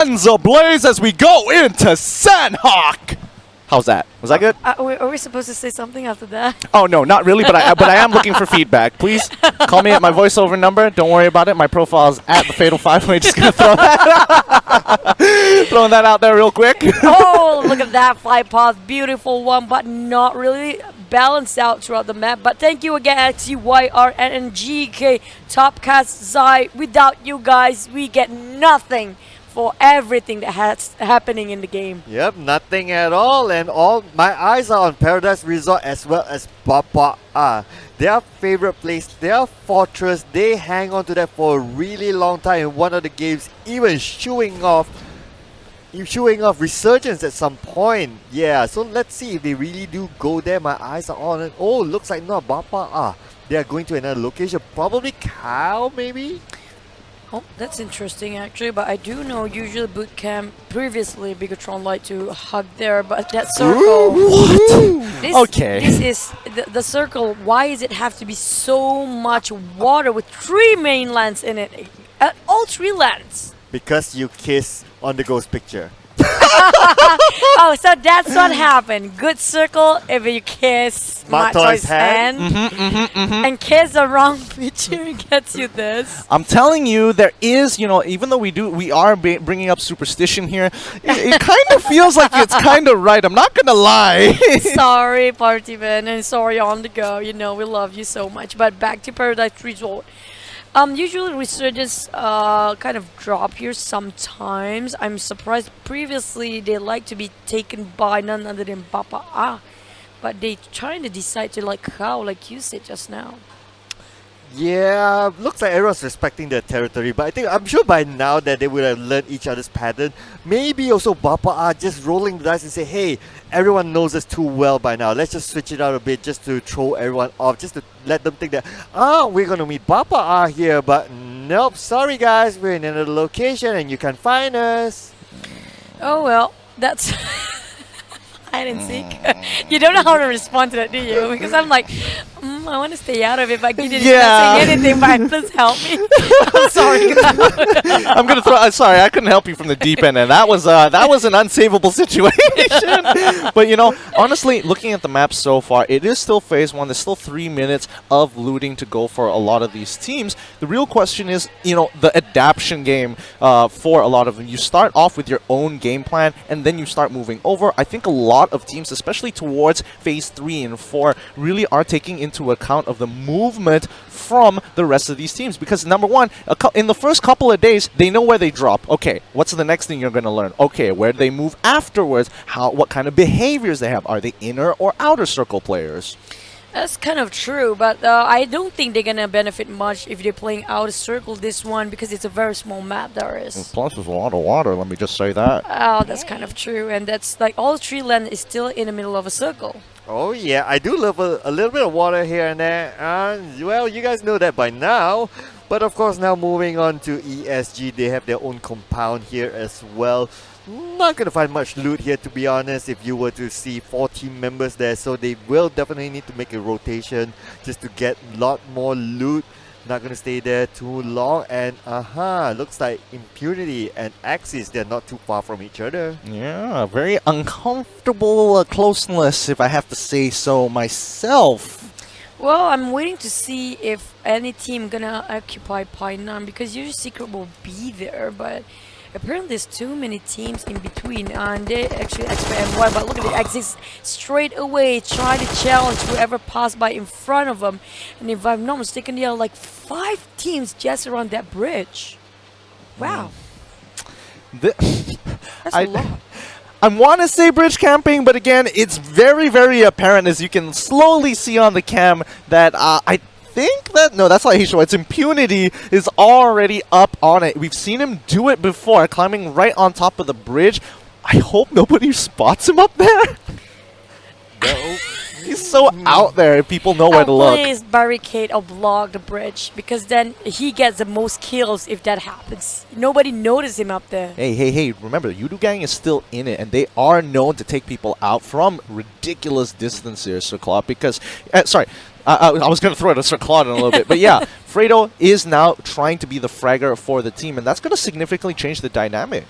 Guns ablaze as we go into Sandhawk. How's that? Was that good? Are we supposed to say something after that? Oh no, not really. But I am looking for feedback. Please call me at my voiceover number. Don't worry about it. My profile is at the Fatal Five. We're just gonna throw that throwing that out there real quick. Oh, look at that fly path, beautiful one, but not really balanced out throughout the map. But thank you again, XCYR and GK, Topcast, Zai. Without you guys, we get nothing for everything that has happening in the game. Yep, nothing at all, and all my eyes are on Paradise Resort as well as Bapak. Their favorite place, their fortress. They hang on to that for a really long time in one of the games, even showing off Resurgence at some point. Yeah, so let's see if they really do go there. My eyes are on it. Oh, looks like not Bapak. They are going to another location, probably Cow maybe. Oh, that's interesting actually, but I do know usually boot camp previously Bigatron liked to hug there, but that circle. This is the circle. Why does it have to be so much water with 3 mainlands in it? All 3 lands. Because you kiss on the ghost picture. Oh, so that's what happened. Good circle if you kiss Matoy's hand. And kiss the wrong picture gets you this. I'm telling you, there is, even though we are bringing up superstition here, it kind of feels like it's kind of right. I'm not gonna lie. Sorry, Partyman, and sorry on the go. We love you so much. But back to Paradise Resort. Usually Resurgence kind of drop here sometimes. I'm surprised previously they like to be taken by none other than Bapak. But they trying to decide to how, like you said just now. Yeah, looks like everyone's respecting their territory, but I'm sure by now that they would have learned each other's pattern. Maybe also Bapak are just rolling the dice and say, hey, everyone knows us too well by now. Let's just switch it out a bit just to throw everyone off, just to let them think that, we're going to meet Bapak here, but nope, sorry guys, we're in another location and you can find us. Oh well, that's hide and seek. You don't know how to respond to that, do you? Because I'm like, I want to stay out of it, but you didn't say anything, but please help me. I'm sorry. I'm gonna throw. Sorry, I couldn't help you from the deep end, and that was an unsavable situation. But honestly, looking at the map so far, it is still phase 1. There's still 3 minutes of looting to go for a lot of these teams. The real question is, the adaptation game for a lot of them. You start off with your own game plan, and then you start moving over. I think a lot of teams, especially towards phase 3 and 4, really are taking into account of the movement from the rest of these teams, because number one, in the first couple of days they know where they drop. Okay, what's the next thing you're going to learn? Okay, where do they move afterwards? What kind of behaviors they have? Are they inner or outer circle players? That's kind of true, but I don't think they're gonna benefit much if they're playing outer circle this one, because it's a very small map there is. Plus there's a lot of water, let me just say that. Oh, that's kind of true, and that's like all 3 land is still in the middle of a circle. Oh yeah, I do love a little bit of water here and there. Well, you guys know that by now. But of course, now moving on to ESG, they have their own compound here as well. Not going to find much loot here, to be honest, if you were to see 4 team members there. So they will definitely need to make a rotation just to get a lot more loot. Not going to stay there too long. And looks like Impunity and Axis, they're not too far from each other. Yeah, very uncomfortable closeness, if I have to say so myself. Well, I'm waiting to see if any team gonna occupy Painan, because usually Secret will be there, but apparently there's too many teams in between, and they actually expect NY, but look at the Axis straight away trying to challenge whoever passed by in front of them. And if I'm not mistaken, there are like 5 teams just around that bridge. Wow. That's a lot. I want to say bridge camping, but again, it's very, very apparent, as you can slowly see on the cam, that I think that, no, that's not Hisho, it's Impunity is already up on it. We've seen him do it before, climbing right on top of the bridge. I hope nobody spots him up there. No. He's so out there if people know where to look. Please barricade or block the bridge, because then he gets the most kills if that happens. Nobody notices him up there. Hey, remember, the Yoodo gang is still in it, and they are known to take people out from ridiculous distances, Sir Claude, because, sorry, I was going to throw it at Sir Claude in a little bit, but yeah, Fredo is now trying to be the fragger for the team, and that's going to significantly change the dynamic.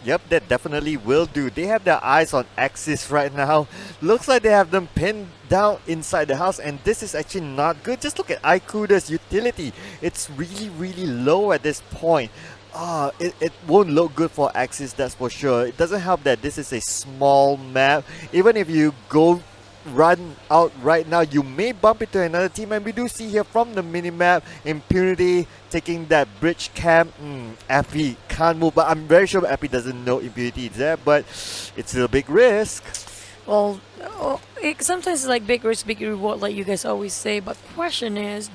Yep, that definitely will do. They have their eyes on Axis right now. Looks like they have them pinned down inside the house, and this is actually not good. Just look at Ikuda's utility. It's really, really low at this point. It won't look good for Axis, that's for sure. It doesn't help that this is a small map. Even if you go run out right now, you may bump into another team, and we do see here from the minimap Impunity taking that bridge camp. Appy can't move, but I'm very sure Appy doesn't know Impunity is there, but it's still a big risk. Well, sometimes it's like big risk, big reward, like you guys always say. But question is,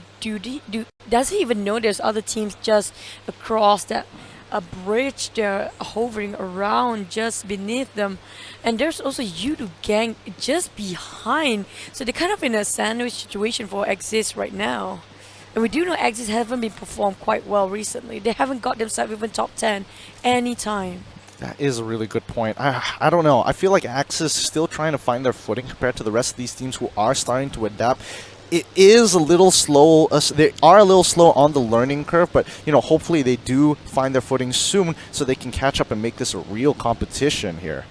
does he even know there's other teams just across that a bridge they're hovering around just beneath them? And there's also Yoodo GANK just behind. So they're kind of in a sandwich situation for Axis right now. And we do know Axis haven't been performed quite well recently. They haven't got themselves even top 10 anytime. That is a really good point. I don't know. I feel like Axis is still trying to find their footing compared to the rest of these teams who are starting to adapt. It is a little slow. They are a little slow on the learning curve, but hopefully they do find their footing soon so they can catch up and make this a real competition here.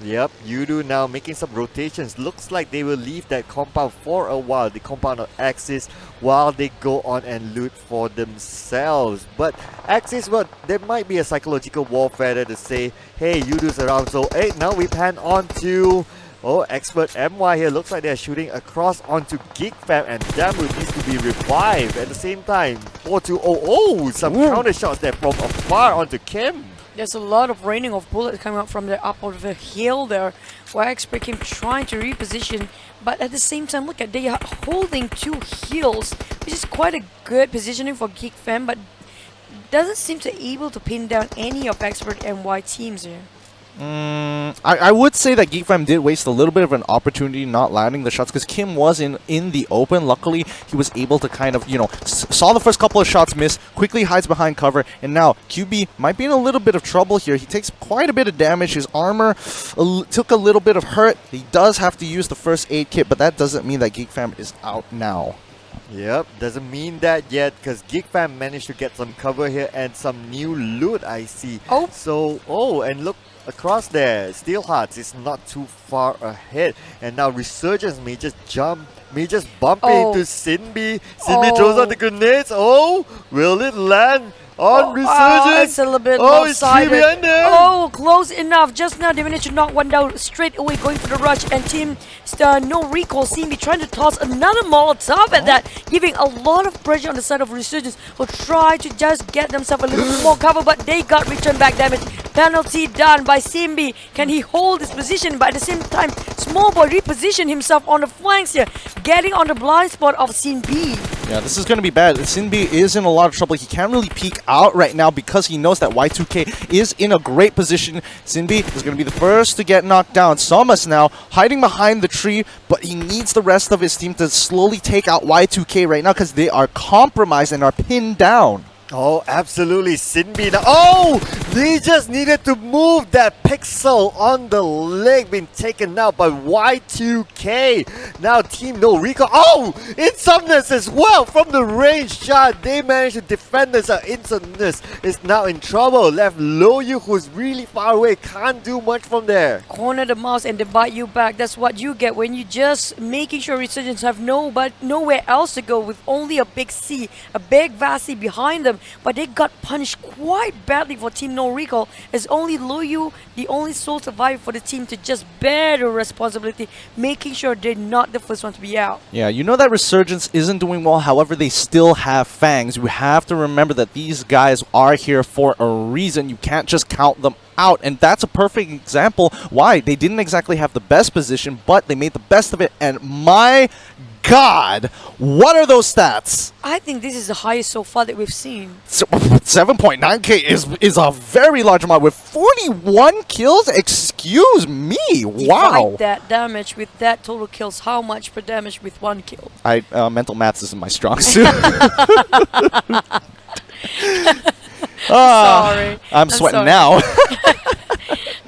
Yep, Yoodo now making some rotations. Looks like they will leave that compound for a while, the compound of Axis, while they go on and loot for themselves. But Axis, well, there might be a psychological warfare there to say, hey, Yoodo's around, so hey, now we pan on to XPERT MY here. Looks like they're shooting across onto Geek Fam, and Damu needs to be revived at the same time. 4-2-0. Some counter shots there from afar onto Kim. There's a lot of raining of bullets coming out from the up of the hill there, where XPERT came trying to reposition, but at the same time, look at, they are holding 2 hills, which is quite a good positioning for Geek Fam, but doesn't seem to able to pin down any of XPERT MY teams here. I would say that Geek Fam did waste a little bit of an opportunity not landing the shots because Kim was in the open. Luckily, he was able to kind of, saw the first couple of shots miss, quickly hides behind cover, and now QB might be in a little bit of trouble here. He takes quite a bit of damage. His armor took a little bit of hurt. He does have to use the first aid kit, but that doesn't mean that Geek Fam is out now. Yep, doesn't mean that yet because Geek Fam managed to get some cover here and some new loot, I see. And look across there, Steelhearts is not too far ahead, and now Resurgence may just bump into Sinbi. Sinbi throws out the grenades. Will it land on Resurgence? It's a little bit it's lopsided. behind there. Close enough. Just now they managed to knock one down straight away, going for the rush, and team NoRecoil seem to be trying to toss another Molotov at that, giving a lot of pressure on the side of Resurgence, who try to just get themselves a little bit more cover, but they got return back damage. Penalty done by Simbi. Can he hold his position? But at the same time, Small Boy repositioned himself on the flanks here, getting on the blind spot of Simbi. Yeah, this is going to be bad. Sinbi is in a lot of trouble. He can't really peek out right now because he knows that Y2K is in a great position. Sinbi is going to be the first to get knocked down. Somas now hiding behind the tree, but he needs the rest of his team to slowly take out Y2K right now because they are compromised and are pinned down. Absolutely, Sinbi. They just needed to move that pixel on the leg, being taken out by Y2K. Now Team NoRecoil. Insomnus as well from the range shot. They managed to defend this. Insomnus is now in trouble. Left Loyu, who's really far away, can't do much from there. Corner the mouse and they bite you back. That's what you get when you just making sure Resurgence have nowhere else to go with only a big C, a big Vasi behind them. But they got punished quite badly for Team NoRecoil, as only Loyu, the only sole survivor for the team, to just bear the responsibility, making sure they're not the first one to be out. Yeah, you know that Resurgence isn't doing well, however, they still have Fangs. You have to remember that these guys are here for a reason. You can't just count them out, and that's a perfect example why they didn't exactly have the best position, but they made the best of it, and my God, what are those stats? I think this is the highest so far that we've seen. 7.9k is a very large amount with 41 kills. Excuse me, wow. Divide that damage with that total kills. How much per damage with 1 kill? Mental maths isn't my strong suit. Sorry. I'm sweating sorry. now.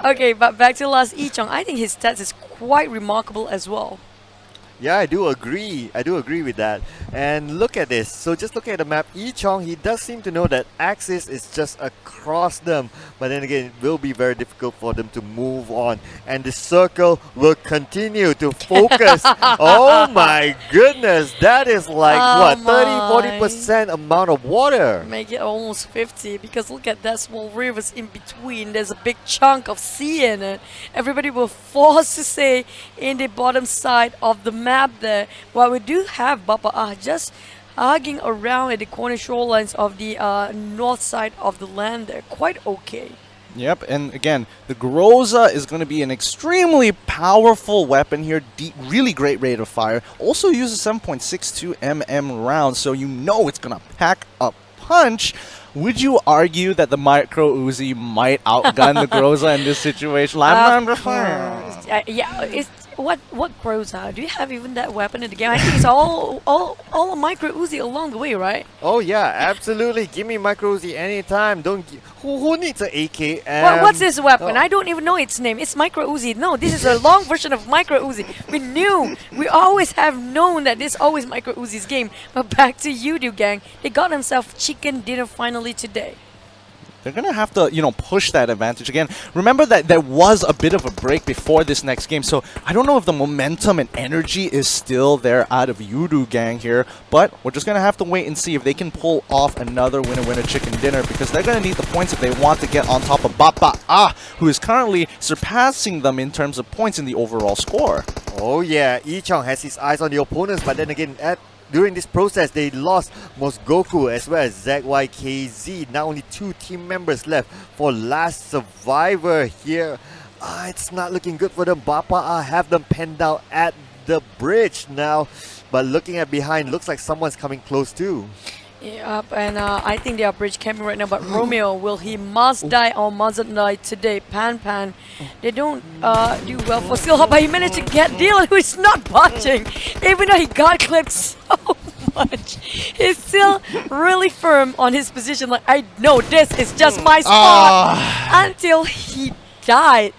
Okay, but back to last Ichong. I think his stats is quite remarkable as well. Yeah, I do agree. I do agree with that. And look at this. So just look at the map. Chong, he does seem to know that Axis is just across them. But then again, it will be very difficult for them to move on. And the circle will continue to focus. Oh my goodness. That is like, what, 30-40% amount of water. Make it almost 50 because look at that small rivers in between. There's a big chunk of sea in it. Everybody will force to stay in the bottom side of the map there. While we do have Bapak just hugging around at the corner shorelines of the north side of the land there. Quite okay. Yep, and again, the Groza is going to be an extremely powerful weapon here. Really great rate of fire. Also uses 7.62 mm rounds, so you know it's going to pack a punch. Would you argue that the Micro Uzi might outgun the Groza in this situation? Yeah, it's what Groza? Do you have even that weapon in the game? I think it's all a Micro Uzi along the way, right? Oh yeah, absolutely. Give me Micro Uzi anytime. Don't who needs an AK? What's this weapon? I don't even know its name. It's Micro Uzi. No, this is a long version of Micro Uzi. We always have known that this is always Micro Uzi's game. But back to Yoodo, gang. They got themselves chicken dinner finally today. They're going to have to, push that advantage again. Remember that there was a bit of a break before this next game, so I don't know if the momentum and energy is still there out of Yoodo gang here, but we're just going to have to wait and see if they can pull off another winner-winner chicken dinner, because they're going to need the points if they want to get on top of Bapak, who is currently surpassing them in terms of points in the overall score. Oh yeah, Chong has his eyes on the opponents, but then again, during this process, they lost Mosgoku as well as ZYKZ. Now only 2 team members left for last survivor here. It's not looking good for them. Bapak have them penned down at the bridge now. But looking at behind, looks like someone's coming close too. Yep, and I think they are bridge camping right now, but Romeo, will he must die or mustn't die today? Pan, they don't do well for Silha, but he managed to get Dylan, who is not budging, even though he got clipped so much. He's still really firm on his position, like, I know this is just my spot, until he died.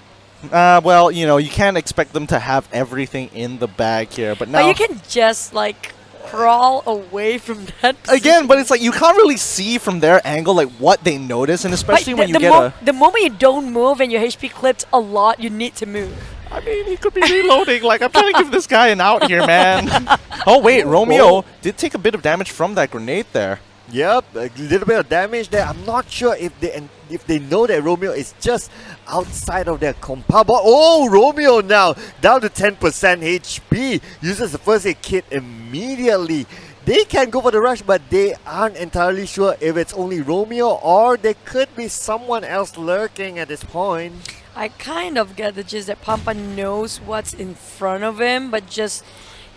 Well, you can't expect them to have everything in the bag here, but now... But you can just, like, crawl away from that position. Again, but it's like you can't really see from their angle like what they notice, and especially when you get the moment you don't move and your HP clips a lot, you need to move. I mean, he could be reloading. Like, I'm trying to give this guy an out here, man. Oh wait, Romeo did take a bit of damage from that grenade there. Yep, a little bit of damage there. I'm not sure if they know that Romeo is just outside of their compound. But Romeo now down to 10% HP. Uses the first aid kit immediately. They can go for the rush, but they aren't entirely sure if it's only Romeo or there could be someone else lurking at this point. I kind of get the gist that Pampa knows what's in front of him, but just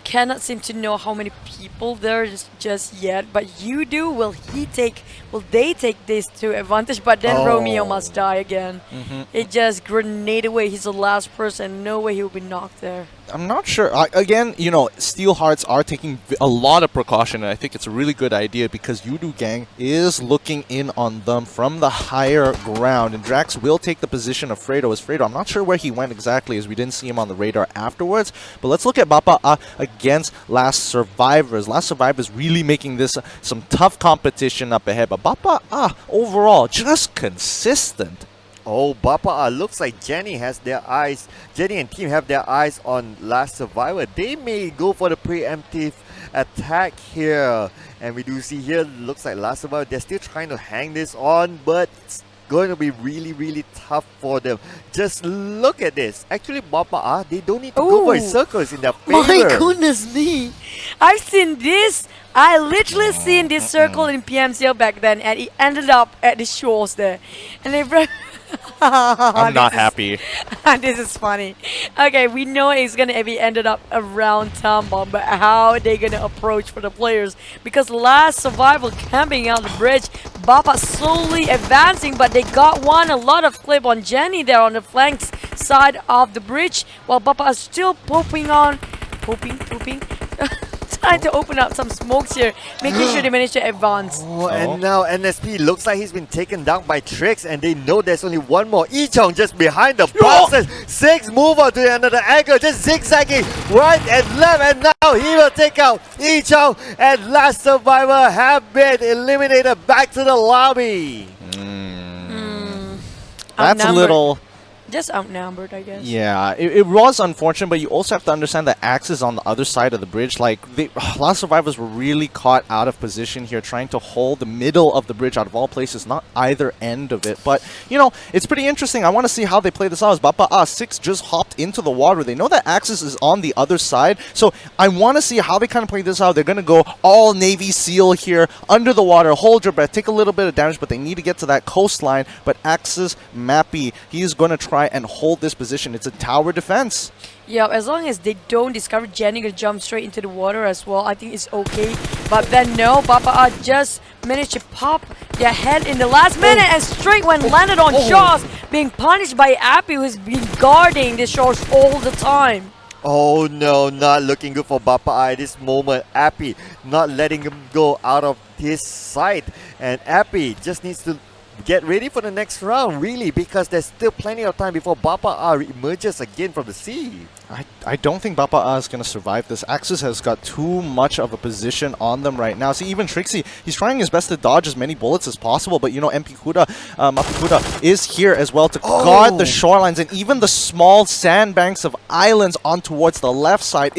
cannot seem to know how many people there is just yet. But Yoodo, will they take this to advantage? But then Romeo must die again. It just grenade away. He's the last person. No way he'll be knocked there. I'm not sure. Again, Steel Hearts are taking a lot of precaution, and I think it's a really good idea because Yoodo gang is looking in on them from the higher ground, and Drax will take the position of Fredo. As Fredo, I'm not sure where he went exactly, as we didn't see him on the radar afterwards. But let's look at Bapak against Last Survivors. Last Survivors really making this some tough competition up ahead, but Bapak overall just consistent. Bapak, looks like Jenny and team have their eyes on Last Survivor. They may go for the preemptive attack here. And we do see here, looks like Last Survivor, they're still trying to hang this on, but it's going to be really, really tough for them. Just look at this. Actually, Bapak, they don't need to go for circles in their favor. My goodness me. I've seen this. I literally seen this circle in PMPL back then, and it ended up at the shores there. And they... I'm not happy. This is funny. Okay, we know it's gonna be ended up around town bomb, but how are they gonna approach for the players? Because Last Survival camping out the bridge, Bapak slowly advancing, but they got a lot of clip on Jenny there on the flanks side of the bridge, while Bapak is still pooping. trying to open up some smokes here, making sure they manage to advance. Oh, and now NSP looks like he's been taken down by Trix, and they know there's only one more. Ichong just behind the boxes. 6 move on to the another angle, just zigzagging right and left, and now he will take out Ichong, and last survivor have been eliminated back to the lobby. That's a little... Just outnumbered, I guess. Yeah, it was unfortunate, but you also have to understand that Axe is on the other side of the bridge. Like, a lot of survivors were really caught out of position here, trying to hold the middle of the bridge out of all places, not either end of it. But, you know, it's pretty interesting. I want to see how they play this out. As Bapak 6 just hopped into the water. They know that Axis is on the other side, so I want to see how they kind of play this out. They're going to go all Navy SEAL here, under the water, hold your breath, take a little bit of damage, but they need to get to that coastline. But Axis, Mappy, he's going to try and hold this position. It's a tower defense. Yeah, as long as they don't discover Jenny gonna jump straight into the water as well, I think it's okay. But then no, Bapak just managed to pop their head in the last minute and straight when landed on Shaw's, being punished by Appy, who's been guarding the Shaw's all the time. Oh no, not looking good for Bapak at this moment. Appy not letting him go out of his sight, and Appy just needs to get ready for the next round, really, because there's still plenty of time before Bapak emerges again from the sea. I don't think Bapak is going to survive this. Axis has got too much of a position on them right now. See, even Trixie, he's trying his best to dodge as many bullets as possible, but you know, Mapukuda is here as well to guard the shorelines and even the small sandbanks of islands on towards the left side.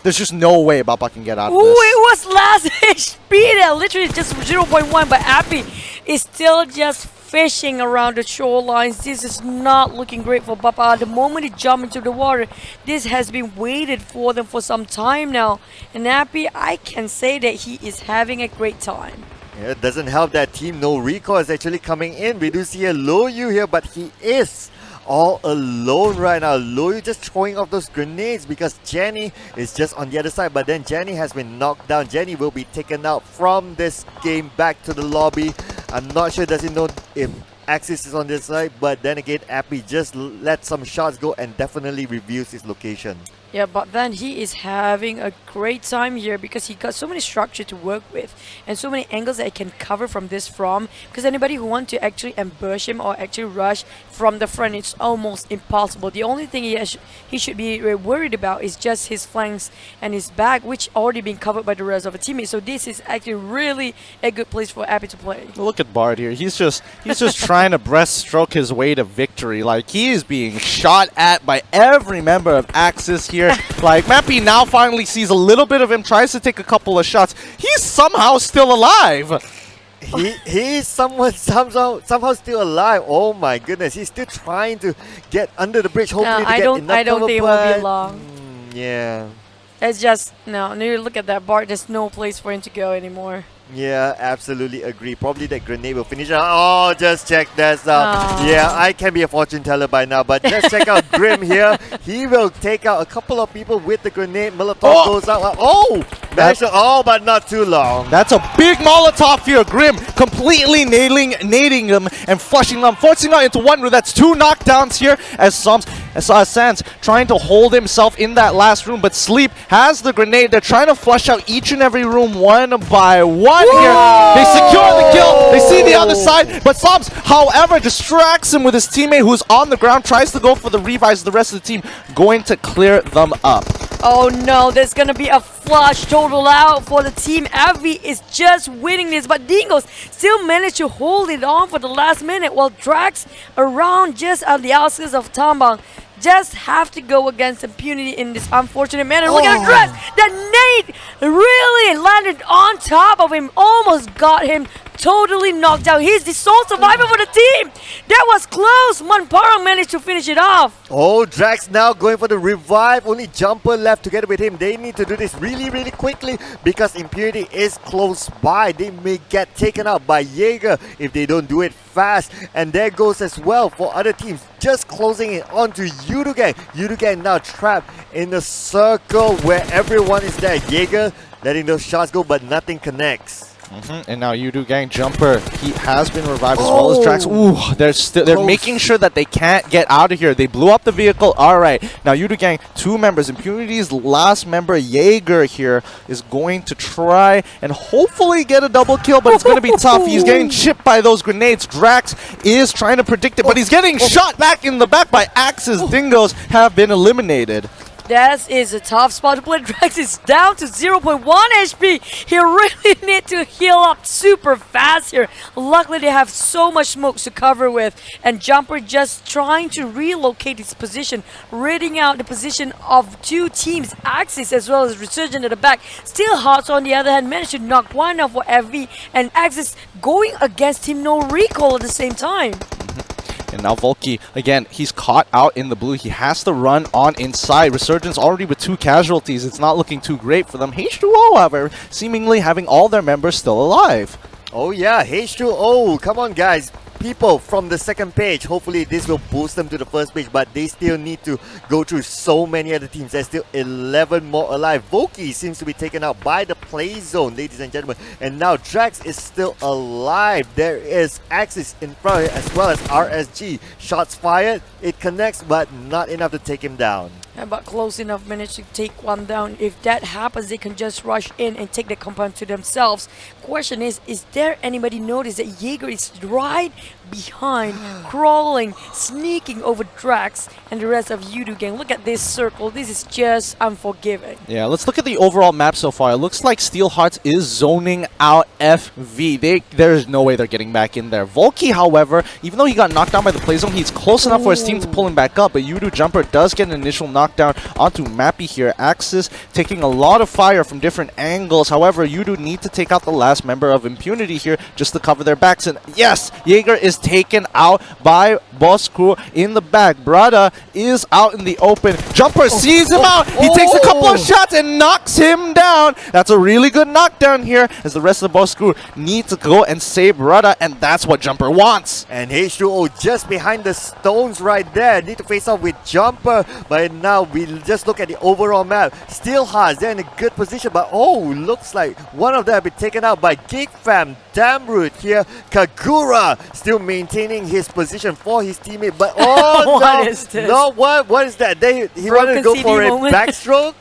There's just no way Bapak can get out of this. Ooh, it was last HP there, literally just 0.1, but Appy is still just fishing around the shorelines. This is not looking great for Bapak. The moment he jumped into the water, this has been waited for them for some time now. And Appy, I can say that he is having a great time. Yeah, it doesn't help that team NoRecoil is actually coming in. We do see a Loyu here, but he is all alone right now. Loyu just throwing off those grenades because Jenny is just on the other side, but then Jenny has been knocked down. Jenny will be taken out from this game back to the lobby. I'm not sure, does he know if Axis is on this side, but then again, Appy just let some shots go and definitely reviews his location. Yeah, but then he is having a great time here because he got so many structure to work with and so many angles that he can cover from this from, because anybody who wants to actually ambush him or actually rush from the front, it's almost impossible. The only thing he should be worried about is just his flanks and his back, which already been covered by the rest of the teammates. So this is actually really a good place for Appy to play. Look at Bard here. He's just trying to breaststroke his way to victory. Like, he is being shot at by every member of Axis here. Like, Mappy now finally sees a little bit of him, tries to take a couple of shots. He's somehow still alive. He's somehow still alive. Oh my goodness, he's still trying to get under the bridge. Hopefully, I don't think it will be long. Yeah. It's just no. Look at that Bart. There's no place for him to go anymore. Yeah, absolutely agree. Probably that grenade will finish. Oh, just check that out. Yeah, I can be a fortune teller by now, but just check out Grim here. He will take out a couple of people with the grenade. Molotov goes out. But not too long. That's a big Molotov here. Grim completely nading them and flushing them, forcing out into one room. That's 2 knockdowns here as Sans trying to hold himself in that last room, but Sleep has the grenade. They're trying to flush out each and every room one by one. Here. They secure the kill. They see the other side, but Sobs, however, distracts him with his teammate who's on the ground, tries to go for the revives. The rest of the team going to clear them up. Oh no, there's gonna be a flush total out for the team. Avi is just winning this, but Dingoz still managed to hold it on for the last minute, while Drax around just at the outskirts of Tambang just have to go against Impunity in this unfortunate manner. Look at Drax! That nade really landed on top of him, almost got him totally knocked out. He's the sole survivor for the team. That was close. Manparang managed to finish it off. Oh, Drax now going for the revive. Only Jumper left together with him. They need to do this really, really quickly because Impunity is close by. They may get taken out by Jaeger if they don't do it fast. And there goes as well for other teams. Just closing it onto Yoodo Gang. Yoodo Gang now trapped in a circle where everyone is there. Jaeger letting those shots go, but nothing connects. And now Yoodo gang jumper. He has been revived as well as Drax. Ooh, they're making sure that they can't get out of here. They blew up the vehicle. All right. Now Yoodo gang, 2 members. Impunity's last member, Jaeger, here is going to try and hopefully get a double kill, but it's going to be tough. He's getting chipped by those grenades. Drax is trying to predict it, but he's getting shot back in the back by Axes. Dingoz have been eliminated. That is a tough spot to play. Drax is down to 0.1 HP. He really need to heal up super fast here. Luckily, they have so much smokes to cover with. And Jumper just trying to relocate his position, reading out the position of 2 teams, Axis as well as Resurgence at the back. Still Hearts on the other hand managed to knock one off for FV. And Axis going against Team NoRecoil at the same time. And now Volky, again, he's caught out in the blue. He has to run on inside. Resurgence already with 2 casualties. It's not looking too great for them. H2O, however, seemingly having all their members still alive. Oh yeah, H2O. Come on, guys. People from the second page. Hopefully this will boost them to the first page, but they still need to go through so many other teams. There's still 11 more alive. Volky seems to be taken out by the play zone, ladies and gentlemen. And now Drax is still alive. There is Axis in front of it as well as RSG. Shots fired. It connects, but not enough to take him down. But close enough, managed to take one down. If that happens, they can just rush in and take the compound to themselves. Question is there anybody notice that Jaeger is right behind, crawling, sneaking over Drax and the rest of Yoodo gang? Look at this circle. This is just unforgiving. Yeah, let's look at the overall map so far. It looks like Steel Hearts is zoning out FV. There's no way they're getting back in there. Volky, however, even though he got knocked down by the play zone, he's close enough for his team to pull him back up. But Yoodo Jumper does get an initial knockdown onto Mappy here. Axis taking a lot of fire from different angles. However, Yoodo need to take out the last member of Impunity here just to cover their backs. And yes, Jaeger is taken out by Bosskurr in the back. Brada is out in the open. Jumper sees him out. He takes a couple of shots and knocks him down. That's a really good knockdown here as the rest of the Bosskurr need to go and save Brada, and that's what Jumper wants. And H2O just behind the stones right there. Need to face off with Jumper. But now we just look at the overall map. Steel Hearts, they're in a good position, but looks like one of them have been taken out by Geek fam. Damroot here. Kagura still maintaining his position for his teammate, but What is this? No, what is that? He wanted to go for a backstroke.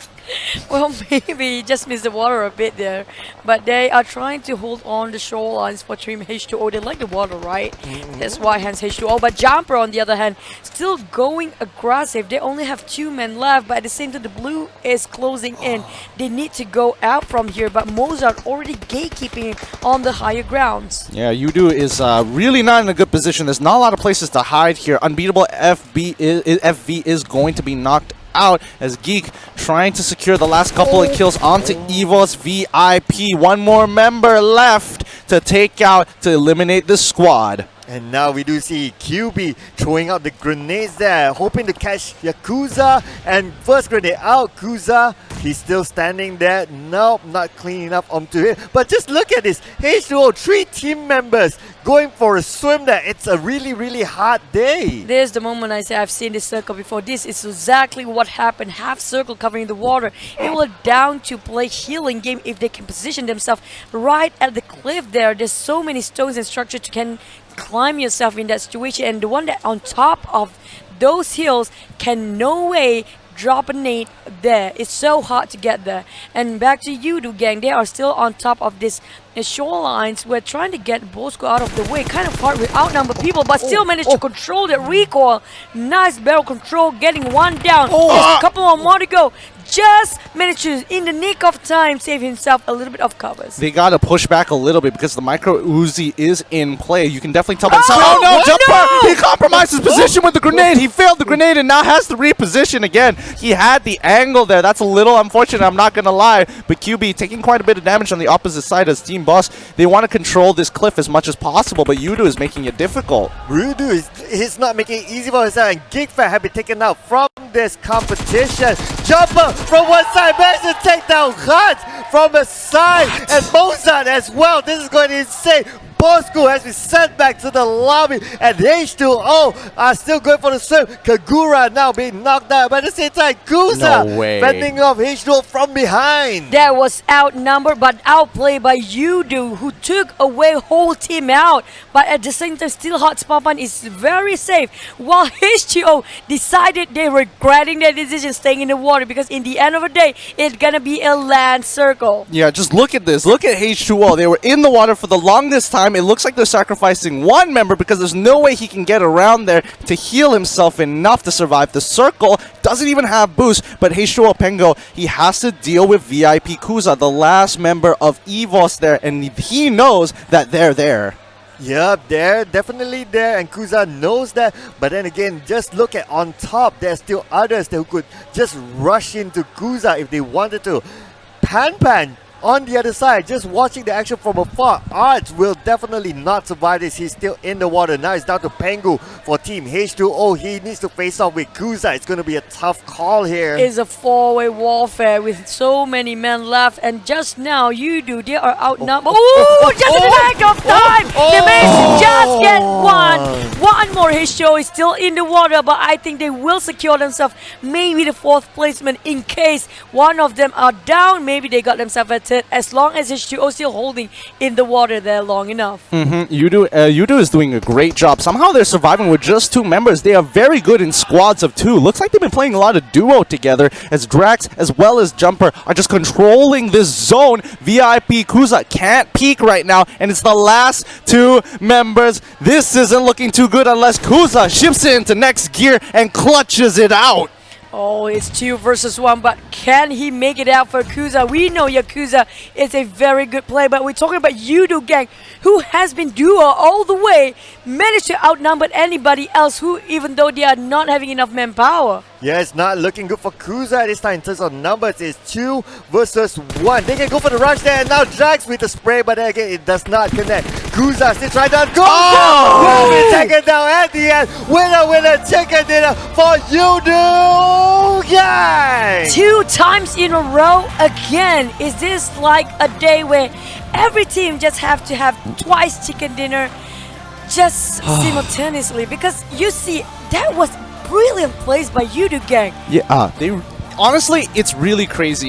Well, maybe he just missed the water a bit there. But they are trying to hold on the shorelines for Team H2O. They like the water, right? That's why hence H2O. But Jumper, on the other hand, still going aggressive. They only have 2 men left, but at the same time, the blue is closing in. They need to go out from here, but Mozart already gatekeeping on the higher grounds. Yeah, Yoodo is really not in a good position. There's not a lot of places to hide here. Unbeatable FV is going to be knocked out as Geek trying to secure the last couple of kills onto EVOS VIP. 1 more member left to take out to eliminate the squad. And now we do see QB throwing out the grenades there, hoping to catch Yakuza. And first grenade out, Kuza. He's still standing there. Nope, not clean enough onto it. But just look at this. H2O, 3 team members going for a swim there. It's a really, really hard day. There's the moment I say I've seen this circle before. This is exactly what happened. Half circle covering the water. It will down to play healing game if they can position themselves right at the cliff there. There's so many stones and structures you can climb yourself in that situation, and the one that on top of those hills can no way drop a nade there. It's so hard to get there. And back to Yoodo gang, they are still on top of this shorelines. We're trying to get Bosskurr out of the way. Kind of hard with outnumbered people, but still managed to control that recoil. Nice barrel control, getting 1 down. There's a couple more to go. Just managed to, in the nick of time, save himself a little bit of covers. They got to push back a little bit because the micro Uzi is in play. You can definitely tell that. Jumper! He compromised his position with the grenade. He failed the grenade and now has to reposition again. He had the angle there. That's a little unfortunate, I'm not going to lie. But QB taking quite a bit of damage on the opposite side as Team Boss. They want to control this cliff as much as possible, but Yoodo is making it difficult. Yoodo is not making it easy for himself, and Geek Fan have been taken out from this competition. Jumper from one side managed to take down Hunt from the side, and Mozart as well. This is going to be insane. Bosskurr has been sent back to the lobby, and H2O are still going for the swim. Kagura now being knocked out, but at the same time, Kuza No way. fending off H2O from behind. That was outnumbered but outplayed by Yoodo, who took away whole team out. But at the same time, still Hot Spapan is very safe. While H2O decided they're regretting their decision staying in the water, because in the end of the day, it's gonna be a land circle. Yeah, just look at this. Look at H2O. They were in the water for the longest time. It looks like they're sacrificing one member because there's no way he can get around there to heal himself enough to survive. The circle doesn't even have boost, but H2O Pengo, he has to deal with VIP Kuza, the last member of EVOS there, and he knows that they're there. Yep, they're definitely there, and Kuza knows that. But then again, just look at on top, there's still others who could just rush into Kuza if they wanted to. Pan on the other side, just watching the action from afar. Arts will definitely not survive this. He's still in the water. Now it's down to Pengu for Team H2O. He needs to face off with Kuza. It's going to be a tough call here. It's a four-way warfare with so many men left, and just now Yoodo, they are outnumbered. Oh, just in the back of time! They managed to just get one more. H2O is still in the water, but I think they will secure themselves maybe the 4th placement in case one of them are down. Maybe they got themselves at it, as long as H2O still holding in the water there long enough. Yoodo is doing a great job. Somehow they're surviving with just 2 members. They are very good in squads of 2. Looks like they've been playing a lot of duo together, as Drax as well as Jumper are just controlling this zone. VIP Kuza can't peek right now, and it's the last 2 members. This isn't looking too good unless Kuza shifts it into next gear and clutches it out. Oh, it's 2 versus 1, but can he make it out for Kuza? We know Yakuza is a very good player, but we're talking about Yoodo gang, who has been duo all the way, managed to outnumber anybody else who, even though they are not having enough manpower. Yeah, it's not looking good for Kuza this time in terms of numbers. It's 2 versus 1. They can go for the rush there, and now Drax with the spray, but then again, it does not connect. Kuza still trying to go. Will be taken down at the end. Winner, chicken dinner for Yoodo gang. 2 times in a row again. Is this like a day where every team just have to have twice chicken dinner just simultaneously? Because you see, that was brilliant plays by Yoodo gang. Yeah, honestly, it's really crazy.